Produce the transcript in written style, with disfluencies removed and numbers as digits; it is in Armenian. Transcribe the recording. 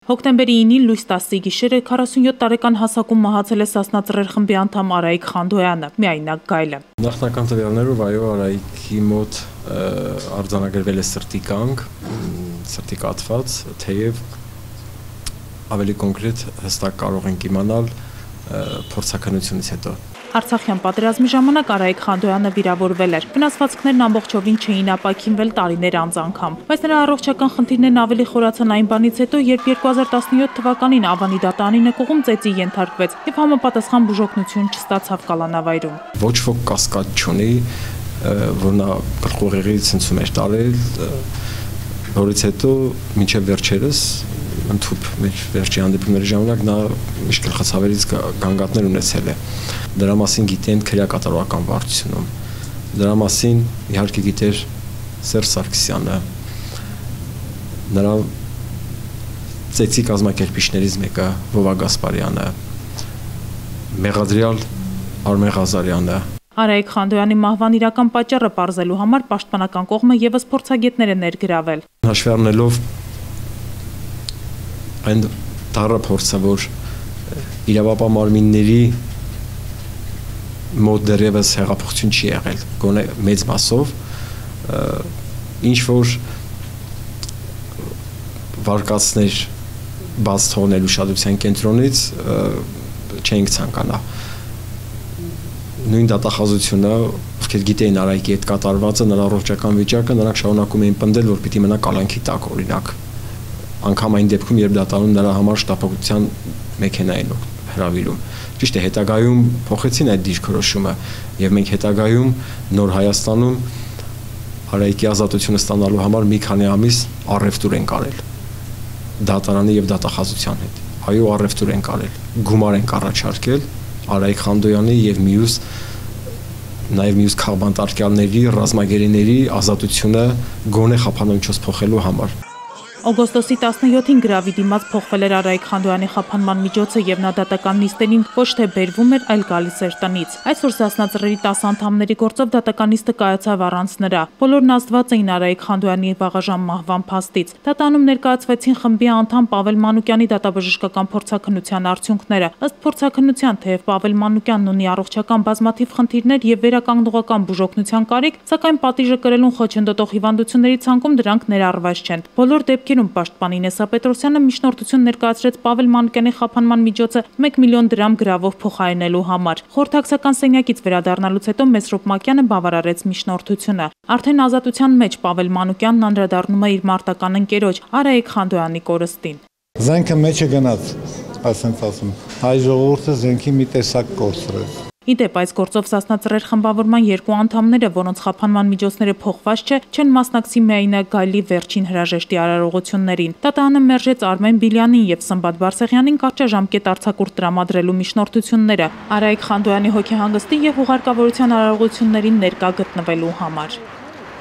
Հոկտեմբերի 9-ին լույս 10-ի գիշերը 47 տարեկան հասակում մահացել է Սասնա Ծռեր խմբի անդամ Արայիկ Խանդոյանը, միայնակ գայլը։ Նախնական տվյալներով այո, Արայիկի մոտ արձանագրվել է սրտի կանգ, սրտի կաթված, թեև ավելի կոնկրետ հստակ կարող ենք իմանալ փորձաքննությունից հետո։ Արցախյան պատերազմի ժամանակ Արայիկ Խանդոյանը վիրավորվել էր։ Վնասվածքներն ամբողջովին չէին ապաքինվել տարիներ անց անգամ, բայց նրա առողջական խնդիրներն ավելի խորացան այն բանից հետո, երբ 2017 թվականին Ավանի դատարանի նկուղում ծեծի ենթարկվեց եւ համապատասխան բուժօգնություն չստացավ կալանավայրում։ Ոչ ոք կասկած չունի, որ նա գլխուղեղի ցնցում էր տարել, որից հետո մինչև վերջերս ընդհուպ մեր վերջի հանդիպումների ժամանակ նա միշտ գլխացավերից գանգատներ ունեցել է։ Դրա մասին գիտեն քրեակատարողական վարչությունում։ Դրա մասին իհարկե գիտեր Սերժ Սարգսյանը։ Նրա ծեծի կազմակերպիչներից մեկը Վովա Գասպարյանը, մեղադրյալ Արմեն Ղազարյանը։ Արայիկ Խանդոյանի մահվան իրական պատճառը պարզելու համար պաշտպանական կողմը եւս փորձագետներ է ներգրավել։ Հաշվի առնելով այն դառը փորձը, որ իրավապահ մարմինների մոտ դեռևս հեղափոխություն չի եղել, գոնե մեծ մասով, ինչ որ վարկածներ բաց թողնել ուշադրության կենտրոնից չենք ցանկանա։ Նույն դատախազությունը, ովքեր գիտեին Արայիկի հետ կատարվածը, նրա առողջական վիճակը, նրանք շարունակում էին պնդել, որ պիտի մնա կալանքի տակ, օրինակ։ Անգամ այն դեպքում, երբ դատարանում նրա համար շտապակցության մեքենա էին հրավիրում։ Ճիշտ է, հետագայում փոխեցին այդ դիրքորոշումը եւ մենք հետագայում նոր Հայաստանում Արայիկի ազատությունը ստանալու համար մի քանի ամիս առևտուր են կարել դատարանի եւ դատախազության հետ։ Այո, առևտուր են կարել, գումար են առաջարկել Արայիկ Խանդոյանի եւ մյուս քաղբանտարկյալների, ռազմագերիների ազատությունը գոնե խափանոճոց փոխելու համար։ Օգոստոսի 17-ին գրավի դիմաց փոխվել էր Արայիկ Խանդոյանի խափանման միջոցը եւ նա դատական նիստերին ոչ թե բերվում էր, այլ գալիս էր տնից։ Այսօր Սասնա Ծռերի 10 անդամների գործով դատական նիստը կայացավ առանց նրա։ Բոլորն ազդված էին Արայիկ Խանդոյանի վաղաժամ մահվան փաստից։ Դատանում ներկայացվեցին խմբի անդամ Պավել Մանուկյանի դատաբժշկական փորձաքննության արդյունքները։ Ըստ փորձաքննության, թեև Պավել Մանուկյանն ունի առողջական բազմաթիվ խնդիրներ եւ վերականգնողական բուժօգնության կարիք, սակայն պատիժը կրելուն խոչընդոտող հիվանդությունների ցանկում դրանք ներառված չեն։ Բոլոր դեպքերում պաշտպան Ինեսա Պետրոսյանը միջնորդություն ներկայացրեց Պավել Մանուկյանի խափանման միջոցը 1 միլիոն դրամ գրավով փոխարինելու համար։ Խորհրդակցական սենյակից վերադառնալուց հետո Մեսրոպ Մակյանը բավարարեց միջնորդությունը։ Արդեն ազատության մեջ Պավել Մանուկյանն անդրադառնում է իր մարտական ընկերոջ Արայիկ Խանդոյանի կորստին։ Զենքը մեջը գնաց, այսպես ասում։ Հայ ժողովուրդը զենքի մի տեսակ կորցրեց։ Ի դեպ, այս գործով Սասնա Ծռեր խմբավորման երկու անդամները, որոնց խափանման միջոցները փոխված չէ, չեն մասնակցի միայնակ գայլի վերջին հրաժեշտի արարողություններին։ Դատարանը մերժեց Արմեն Բիլյանին եւ Սմբատ Բարսեղյանին կարճաժամկետ արձակուրդ տրամադրելու միջնորդությունները Արայիկ Խանդոյանի հոգեհանգստի եւ ուղարկավորության արարողություններին ներկա գտնվելու համար։